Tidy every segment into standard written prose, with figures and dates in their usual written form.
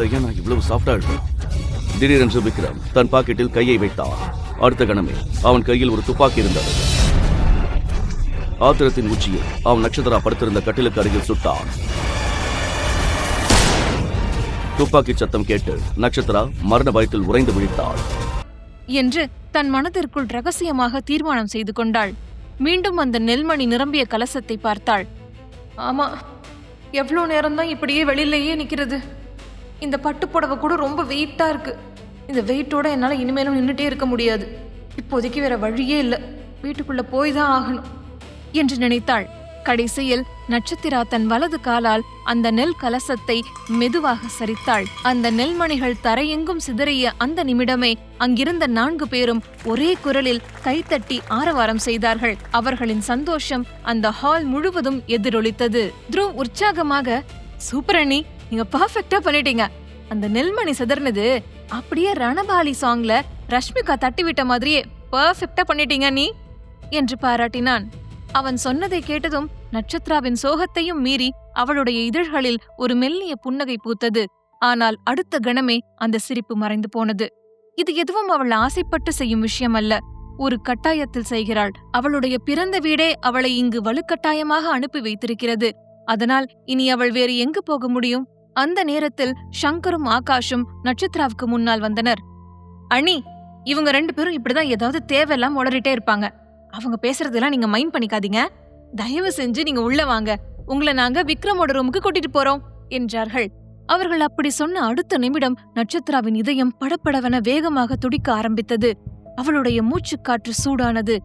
உள்ள ஏன் நான் இவ்வளவு சாஃப்டா இருக்கேன்? திடீரென்று விக்ரம் தன் பாக்கெட்டில் கையை வைத்தான். அடுத்த கணமே அவன் கையில் ஒரு துப்பாக்கி இருந்தது. ஆத்திரத்தின் உச்சியில் அவன் நட்சத்திரா படுத்திருந்த கட்டிலுக்கு அருகில் சுட்டான். துப்பாக்கி சத்தம் கேட்டு நட்சத்திரா மரண பயத்தில் உறைந்து விழித்தாள் என்று தன் மனதிற்குள் ரகசியமாக தீர்மானம் செய்து கொண்டாள். மீண்டும் அந்த நெல்மணி நிரம்பிய கலசத்தை பார்த்தாள். ஆமா, எவ்வளோ நேரம்தான் இப்படியே வெளியிலேயே நிக்கிறது? இந்த பட்டுப்புடவை கூட ரொம்ப வெயிட்டா இருக்கு. இந்த வெயிட்டோட என்னால இனிமேலும் நின்றுட்டே இருக்க முடியாது. இப்போதைக்கு வேற வழியே இல்லை, வீட்டுக்குள்ள போய் தான் ஆகணும் என்று நினைத்தாள். கடைசியில் நட்சத்திரா தன் வலது காலால் அந்த நெல் கலசத்தை மெதுவாக சரித்தாள். அந்த நெல்மணிகள் தரையெங்கும் சிதறிய அந்த நிமிடமே அங்கிருந்த 4 பேரும் ஒரே குரலில் கைத்தட்டி ஆரவாரம் செய்தார்கள். அவர்களின் சந்தோஷம் அந்த ஹால் முழுவதும் எதிரொலித்தது. த்ருவ் உற்சாகமாக, சூப்பர் அண்ணி, நீங்க பர்ஃபெக்டா பண்ணிட்டீங்க. அந்த நெல்மணி சிதறினது அப்படியே ரணபாலி சாங்ல ரஷ்மிகா தட்டிவிட்ட மாதிரியே பர்ஃபெக்டா பண்ணிட்டீங்க நீ என்று பாராட்டினான். அவன் சொன்னதை கேட்டதும் நட்சத்திராவின் சோகத்தையும் மீறி அவளுடைய இதழ்களில் ஒரு மெல்லிய புன்னகை பூத்தது. ஆனால் அடுத்த கணமே அந்த சிரிப்பு மறைந்து போனது. இது எதுவும் அவள் ஆசைப்பட்டு செய்யும் விஷயம் அல்ல. ஒரு கட்டாயத்தில் செய்கிறாள். அவளுடைய பிறந்த வீடே அவளை இங்கு வலுக்கட்டாயமாக அனுப்பி வைத்திருக்கிறது. அதனால் இனி அவள் வேறு எங்கு போக முடியும்? அந்த நேரத்தில் சங்கரும் ஆகாஷும் நட்சத்திராவுக்கு முன்னால் வந்தனர். அண்ணி, இவங்க 2 பேரும் இப்படிதான் ஏதாவது தேவையெல்லாம் உளறிட்டே இருப்பாங்க. அவங்க பேசுறதெல்லாம் நீங்க மைண்ட் பண்ணிக்காதீங்க. தயவு செஞ்சு நீங்க உள்ள வாங்க, உங்களை நாங்க விக்ரமோட ரூமுக்கு கூட்டிட்டு போறோம் என்றார்கள். அவர்கள் அப்படி சொன்ன அடுத்த நிமிடம் நட்சத்திராவின் இதயம் படபடவென வேகமாக துடிக்க ஆரம்பித்தது. அவளுடைய மூச்சுக்காற்று சூடானது.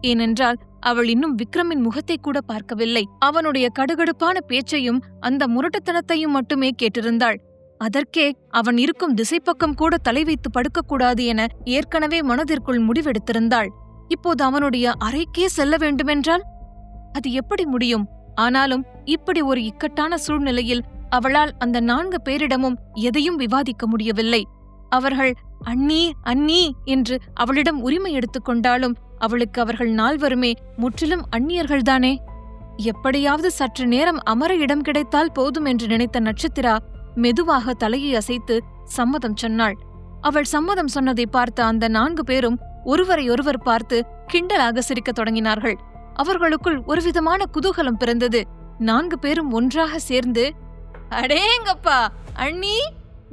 ஏனென்றால் அவள் இன்னும் விக்ரமின் முகத்தை கூட பார்க்கவில்லை. அவனுடைய கடுகடுப்பான பேச்சையும் அந்த முரட்டுத்தனத்தையும் மட்டுமே கேட்டிருந்தாள். அதற்கே அவன் இருக்கும் திசைப்பக்கம் கூட தலை வைத்து படுக்கக்கூடாது என ஏற்கனவே மனதிற்குள் முடிவெடுத்திருந்தாள். இப்போது அவனுடைய அறைக்கே செல்ல வேண்டுமென்றால் அது எப்படி முடியும்? ஆனாலும் இப்படி ஒரு இக்கட்டான சூழ்நிலையில் அவளால் அந்த 4 பேரிடமும் எதையும் விவாதிக்க முடியவில்லை. அவர்கள் அண்ணி அண்ணி என்று அவளிடம் உரிமை எடுத்துக்கொண்டாலும் அவளுக்கு அவர்கள் 4 முற்றிலும் அந்நியர்கள்தானே. எப்படியாவது சற்று நேரம் அமர இடம் கிடைத்தால் போதும் என்று நினைத்த நட்சத்திரா மெதுவாக தலையை அசைத்து சம்மதம் சொன்னாள். அவள் சம்மதம் சொன்னதை பார்த்த அந்த 4 பேரும் ஒருவரையொருவர் பார்த்து கிண்டலாக சிரிக்கத் தொடங்கினார்கள். அவர்களுக்குள் ஒருவிதமான குதூகலம் பிறந்தது. 4 பேரும் ஒன்றாக சேர்ந்து, அடேங்கப்பா அண்ணி,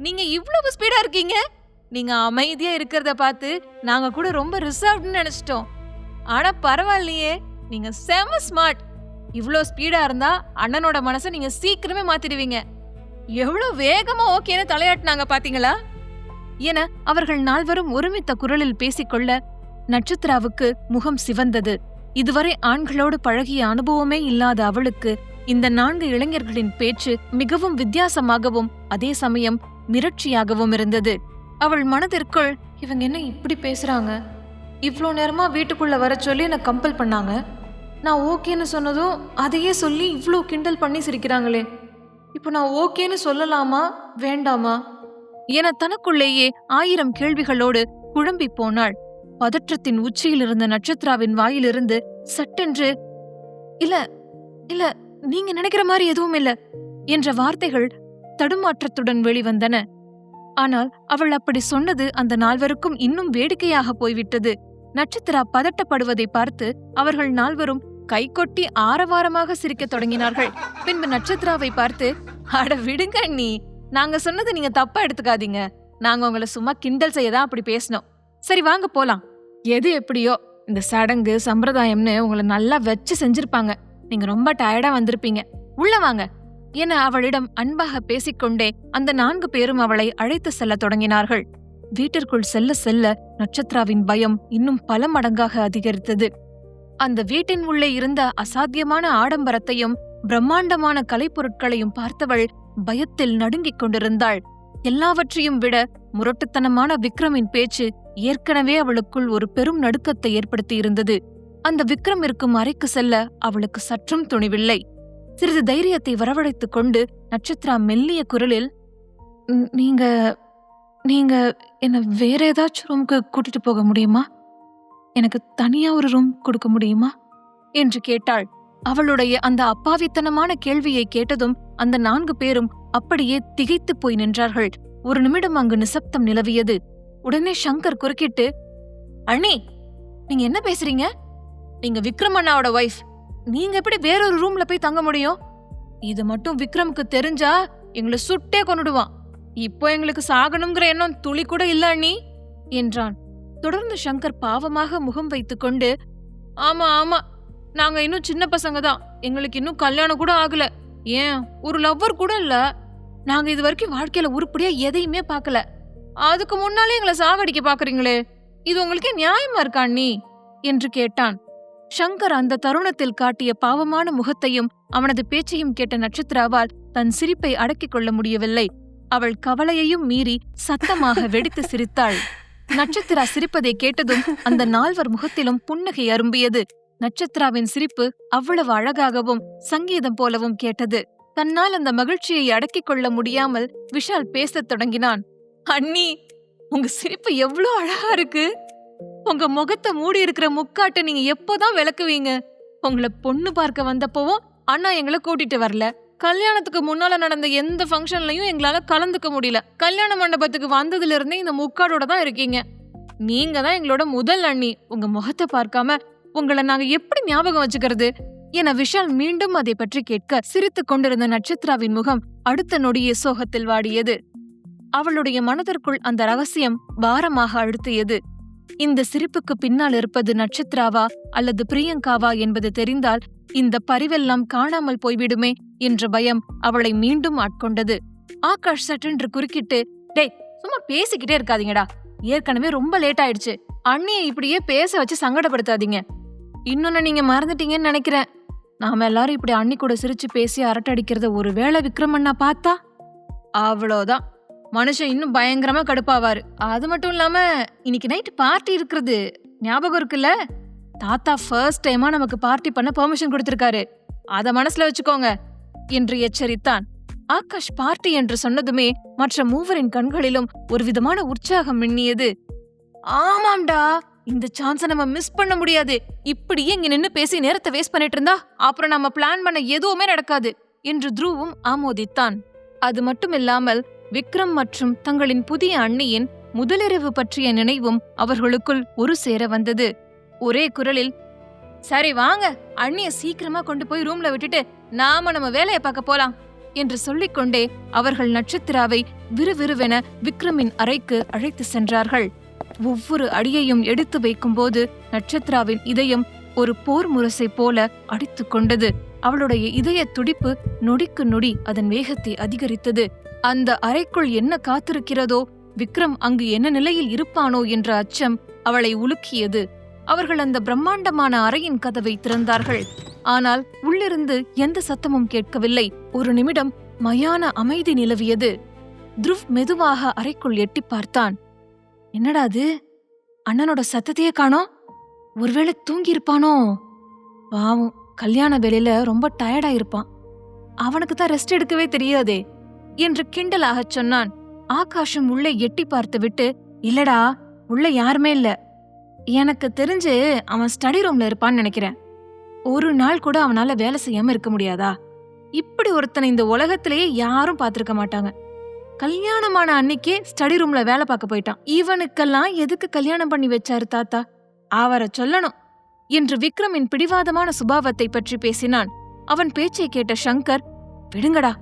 நீங்க இவ்வளவு ஸ்பீடா இருக்கீங்க. நீங்க அமைதியா இருக்கிறத பார்த்து நாங்க கூட ரொம்ப ரிசர்வ்ட்னு நினைச்சிட்டோம். ஆனா பரவாயில்லையே, நீங்க செம ஸ்மார்ட். இவ்ளோ ஸ்பீடா இருந்தா அண்ணனோட மனசை நீங்க சீக்கிரமே மாத்திடுவீங்க. எவ்வளவு வேகமா ஓகேன்னு தலையாட்டினாங்க பாத்தீங்களா என அவர்கள் 4 ஒருமித்த குரலில் பேசிக்கொள்ள நட்சத்திராவுக்கு முகம் சிவந்தது. இதுவரை ஆண்களோடு பழகிய அனுபவமே இல்லாத அவளுக்கு இந்த 4 இளைஞர்களின் பேச்சு மிகவும் வித்தியாசமாகவும் அதே சமயம் மிரட்சியாகவும் இருந்தது. அவள் மனதிற்குள், இவங்க என்ன இப்படி பேசுறாங்க? இவ்ளோ நேரமா வீட்டுக்குள்ள வர சொல்லி என்ன கம்பல் பண்ணாங்க. நான் ஓகேன்னு சொன்னதும் அதையே சொல்லி இவ்ளோ கிண்டல் பண்ணி சிரிக்கிறாங்களே. இப்போ நான் ஓகேன்னு சொல்லலாமா வேண்டாமா என தனக்குள்ளேயே 1000 கேள்விகளோடு குழம்பி போனாள். பதற்றத்தின் உச்சியில் இருந்த நட்சத்திராவின் வாயிலிருந்து சட்டென்று, இல்ல இல்ல, நீங்க நினைக்கிற மாதிரி எதுவும் இல்ல என்ற வார்த்தைகள் தடுமாற்றத்துடன் வெளிவந்தன. ஆனால் அவள் அப்படி சொன்னது அந்த 4 இன்னும் வேடிக்கையாக போய்விட்டது. நட்சத்திரா பதட்டப்படுவதை பார்த்து அவர்கள் 4 கைகொட்டி ஆரவாரமாக சிரிக்கத் தொடங்கினார்கள். பின்பு நட்சத்திராவை பார்த்து, அட விடுங்க அண்ணி, நாங்க சொன்னது நீங்க தப்பா எடுத்துக்காதீங்க. நாங்க உங்களை சும்மா கிண்டல் செய்யதான் அப்படி பேசினோம். சரி வாங்க போலாம். எது எப்படியோ இந்த சடங்கு சம்பிரதாயம்னு உங்களை நல்லா வச்சு செஞ்சிருப்பாங்க. நீங்க ரொம்ப டயர்டா வந்திருப்பீங்க, உள்ள வாங்க என அவளிடம் அன்பாக பேசிக்கொண்டே அந்த 4 பேரும் அவளை அழைத்து செல்ல தொடங்கினார்கள். வீட்டிற்குள் செல்ல செல்ல நட்சத்திராவின் பயம் இன்னும் பல மடங்காக அதிகரித்தது. அந்த வீட்டின் உள்ளே இருந்த அசாத்தியமான ஆடம்பரத்தையும் பிரம்மாண்டமான கலைப்பொருட்களையும் பார்த்தவள் பயத்தில் நடுங்கிக் கொண்டிருந்தாள். எல்லாவற்றையும் விட முரட்டுத்தனமான விக்ரமின் பேச்சு ஏற்கனவே அவளுக்குள் ஒரு பெரும் நடுக்கத்தை ஏற்படுத்தியிருந்தது. அந்த விக்ரம் இருக்கும் அறைக்கு செல்ல அவளுக்கு சற்றும் துணிவில்லை. சிறிது தைரியத்தை வரவழைத்துக் கொண்டு நட்சத்திரா மெல்லிய குரலில், நீங்க நீங்க என்ன வேற ஏதாச்சும் ரூமுக்கு கூட்டிட்டு போக முடியுமா? எனக்கு தனியா ஒரு ரூம் கொடுக்க முடியுமா என்று கேட்டாள். அவளுடைய அந்த அப்பாவித்தனமான கேள்வியை கேட்டதும் அந்த 4 பேரும் அப்படியே திகைத்து போய் நின்றார்கள். ஒரு நிமிடம் அங்கு நிசப்தம் நிலவியது. உடனே சங்கர் குறுக்கிட்டு, அண்ணி, நீங்க என்ன பேசுறீங்க? நீங்க விக்ரம் அண்ணாவோட வைஃப். நீங்க எப்படி வேறொரு ரூம்ல போய் தங்க முடியும்? இது மட்டும் விக்ரமுக்கு தெரிஞ்சா எங்களை சுட்டே கொன்னுடுவான். இப்போ எங்களுக்கு சாகணுங்கிற எண்ணம் துளி கூட இல்ல அண்ணி என்றான். தொடர்ந்து சங்கர் பாவமாக முகம் வைத்துக்கொண்டு, ஆமா ஆமா, நாங்க இன்னும் சின்ன பசங்க தான். எங்களுக்கு இன்னும் கல்யாணம் கூட ஆகல. ஏன் ஒரு லவ்வர் கூட இல்ல. நாங்க இது வரைக்கும் வாழ்க்கையில உருப்படியா எதையுமே பார்க்கல. அதுக்கு முன்னாலே எங்களை சாகடிக்க பாக்குறீங்களே, இது உங்களுக்கு நியாயமா இருக்கா அண்ணி என்று கேட்டான். சங்கர் அந்த தருணத்தில் காட்டிய பாவமான முகத்தையும் அவனது பேச்சையும் கேட்ட நட்சத்திராவால் தன் சிரிப்பை அடக்கிக் கொள்ள முடியவில்லை. அவள் கவலையையும் மீறி சத்தமாக வெடித்து சிரித்தாள். நட்சத்திரா சிரிப்பதை கேட்டதும் அந்த நால்வர் முகத்திலும் புன்னகை அரும்பியது. நட்சத்திராவின் சிரிப்பு அவ்வளவு அழகாகவும் சங்கீதம் போலவும் கேட்டது. தன்னால் அந்த மகிழ்ச்சியை அடக்கிக் கொள்ள முடியாமல் விஷால் பேசத் தொடங்கினான். அண்ணி, உங்க சிரிப்பு எவ்வளோ அழகா இருக்கு. உங்க முகத்தை மூடி இருக்கிற முக்காட்டை நீங்க எப்போதான் விளக்குவீங்க? உங்களை பொண்ணு பார்க்க வந்தப்பவும் அண்ணா எங்களை கூட்டிட்டு வரல. கல்யாணத்துக்கு முன்னால நடந்த எந்த ஃபங்க்ஷன்லயும் எங்களால கலந்துக்க முடியல. கல்யாண மண்டபத்துக்கு வந்ததுல இருந்தே இந்த முக்காடோட தான் இருக்கீங்க. நீங்க தான் எங்களோட முதல் அண்ணி. உங்க முகத்தை பார்க்காம உங்களை நாங்க எப்படி ஞாபகம் வச்சுக்கிறது என விஷால் மீண்டும் அதை பற்றி கேட்க சிரித்துக் கொண்டிருந்த நட்சத்திராவின் முகம் அடுத்த நொடியே சோகத்தில் வாடியது. அவளுடைய மனதிற்குள் அந்த ரகசியம் பாரமாக அழுத்தியது. இந்த சிரிப்புக்கு பின்னால் இருப்பது நட்சத்திராவா அல்லது பிரியங்காவா என்பது தெரிந்தால் இந்த பரிவெல்லாம் காணாமல் போய்விடுமே என்ற பயம் அவளை மீண்டும் ஆட்கொண்டது. ஆகாஷ் சட்டென்று குறுக்கிட்டு, டேய், சும்மா பேசிக்கிட்டே இருக்காதீங்கடா. ஏற்கனவே ரொம்ப லேட் ஆயிடுச்சு. அண்ணியை இப்படியே பேச வச்சு சங்கடப்படுத்தாதீங்க. இன்னொன்னு நீங்க மறந்துட்டீங்கன்னு நினைக்கிறேன். நாம எல்லாரும் இப்படி அண்ணி கூட சிரிச்சு பேசி அரட்டடிக்கிறத ஒருவேளை விக்ரம் அண்ணா பார்த்தா அவ்வளோதான், மனுஷன் இன்னும் பயங்கரமா கடுப்பாவாரு. அது மட்டும் இல்லாம இன்னைக்கு நைட் பார்ட்டி இருக்கிறது ஞாபகம் இருக்குல்ல? தாத்தா ஃபர்ஸ்ட் டைமா நமக்கு பார்ட்டி பண்ண பெர்மிஷன் கொடுத்திருக்காரு. அத மனசுல வச்சுக்கோங்க என்று எச்சரித்தான். ஆகாஷ் பார்ட்டி என்று சொன்னதுமே மற்ற மூவரின் கண்களிலும் ஒரு விதமான உற்சாகம் மின்னியது. ஆமாம்டா, இந்த சான்ஸை நம்ம மிஸ் பண்ண முடியாது. இப்படியே இங்க நின்னு பேசி நேரத்தை வேஸ்ட் பண்ணிட்டு இருந்தா அப்புறம் நம்ம பிளான் பண்ண எதுவுமே நடக்காது என்று த்ருவும் ஆமோதித்தான். அது மட்டுமில்லாமல் விக்ரம் மற்றும் தங்களின் புதிய அண்ணியின் முதலிரவு பற்றிய நினைவும் அவர்களுக்குள் ஒரு சேர வந்தது. ஒரே குரலில், சரி வாங்க, அண்ணிய சீக்கிரமா கொண்டு போய் ரூம்ல விட்டுட்டு நாம நம்ம வேலையை பார்க்க போலாம் என்று சொல்லிக்கொண்டே அவர்கள் நட்சத்திராவை விறுவிறுவென விக்ரமின் அறைக்கு அழைத்து சென்றார்கள். ஒவ்வொரு அடியையும் எடுத்து வைக்கும் போது நட்சத்திராவின் இதயம் ஒரு போர் முரசை போல அடித்துக் கொண்டது. அவளுடைய இதய துடிப்பு நொடிக்கு நொடி அதன் வேகத்தை அதிகரித்தது. அந்த அறைக்குள் என்ன காத்திருக்கிறதோ, விக்ரம் அங்கு என்ன நிலையில் இருப்பானோ என்ற அச்சம் அவளை உலுக்கியது. அவர்கள் அந்த பிரம்மாண்டமான அறையின் கதவை திறந்தார்கள். ஆனால் உள்ளிருந்து எந்த சத்தமும் கேட்கவில்லை. ஒரு நிமிடம் மயான அமைதி நிலவியது. த்ருவ் மெதுவாக அறைக்குள் எட்டி பார்த்தான். என்னடா அது, அண்ணனோட சத்தத்தையே காணோம். ஒருவேளை தூங்கியிருப்பானோ? பாவம், கல்யாண வேலையில ரொம்ப டயர்டா இருப்பான். அவனுக்கு தான் ரெஸ்ட் எடுக்கவே தெரியாதே என்று கிண்டலாகச் சொன்னான். ஆகாஷும் உள்ளே எட்டி பார்த்து விட்டு, இல்லடா, உள்ள யாருமே இல்ல. எனக்கு தெரிஞ்சு அவன் ஸ்டடி ரூம்ல இருப்பான்னு நினைக்கிறேன். ஒரு நாள் கூட அவனால வேலை செய்யாம இருக்க முடியாதா? இப்படி ஒருத்தனை இந்த உலகத்திலேயே யாரும் பார்த்திருக்க மாட்டாங்க. கல்யாணமான அன்னைக்கே ஸ்டடி ரூம்ல வேலை பார்க்க போயிட்டான். இவனுக்கெல்லாம் எதுக்கு கல்யாணம் பண்ணி வச்சாரு தாத்தா? அவரை சொல்லணும் என்று விக்ரமின் பிடிவாதமான சுபாவத்தை பற்றி பேசினான். அவன் பேச்சை கேட்ட சங்கர், விடுங்கடா,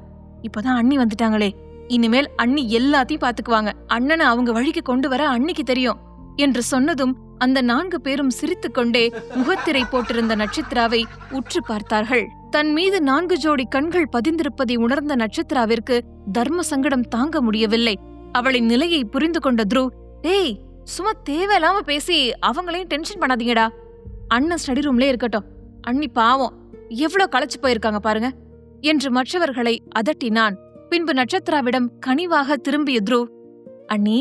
இப்பதான் அண்ணி வந்துட்டாங்களே, இனிமேல் அண்ணி எல்லாத்தையும் பாத்துக்குவாங்க. அண்ணனை அவங்க வழிக்கு கொண்டு வர அன்னிக்கு தெரியும் என்று சொன்னதும் அந்த 4 பேரும் சிரித்துக்கொண்டே முகத்திரை போட்டிருந்த நட்சத்திராவை உற்று பார்த்தார்கள். தன் மீது 4 ஜோடி கண்கள் பதிந்திருப்பதை உணர்ந்த நட்சத்திராவிற்கு தர்ம சங்கடம் தாங்க முடியவில்லை. அவளின் நிலையை புரிந்து கொண்ட த்ருவ், டேய், சும்மா தேவையில்லாம பேசி அவங்களையும் டென்ஷன் பண்ணாதீங்கடா. அண்ணன் ஸ்டடி ரூம்லே இருக்கட்டும். அண்ணி பாவம் எவ்வளவு களைச்சு போயிருக்காங்க பாருங்க என்று மற்றவர்களை அதட்டினான். பின்பு நட்சத்திராவிடம் கனிவாக திரும்பிய த்ருவ், அண்ணி,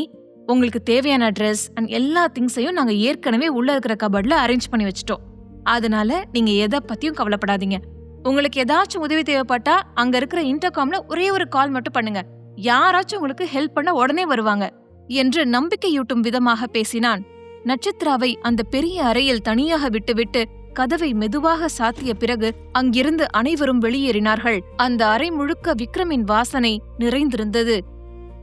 உங்களுக்கு தேவையான ட்ரெஸ் அண்ட் எல்லா திங்ஸையும் நாங்க ஏற்கனவே உள்ள இருக்கிற கபர்ட்ல அரேஞ்ச் பண்ணி வச்சிட்டோம். அதனால நீங்க எதை பத்தியும் கவலைப்படாதீங்க. உங்களுக்கு ஏதாச்சும் உதவி தேவைப்பட்டா அங்க இருக்கிற இன்டர்காம்ல ஒரே ஒரு கால் மட்டும் பண்ணுங்க. யாராச்சும் உங்களுக்கு ஹெல்ப் பண்ண உடனே வருவாங்க என்று நம்பிக்கையூட்டும் விதமாக பேசினான். நட்சத்திராவை அந்த பெரிய அறையில் தனியாக விட்டுவிட்டு கதவை மெதுவாக சாத்திய பிறகு அங்கிருந்து அனைவரும் வெளியேறினார்கள். அந்த அறை முழுக்க விக்ரமின் வாசனை நிறைந்திருந்தது.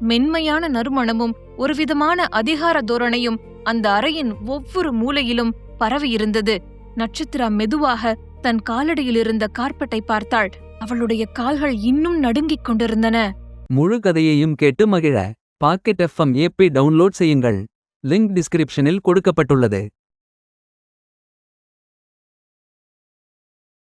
மென்மையான நறுமணமும் ஒருவிதமான அதிகார தோரணையும் அந்த அறையின் ஒவ்வொரு மூலையிலும் பரவியிருந்தது. நட்சத்திரா மெதுவாக தன் காலடியில் இருந்த கார்பெட்டை பார்த்தாள். அவளுடைய கால்கள் இன்னும் நடுங்கிக் கொண்டிருந்தன. முழு கதையையும் கேட்டு மகிழ பாக்கெட் FM ஆப்பை டவுன்லோட் செய்யுங்கள். லிங்க் டிஸ்கிரிப்ஷனில் கொடுக்கப்பட்டுள்ளது.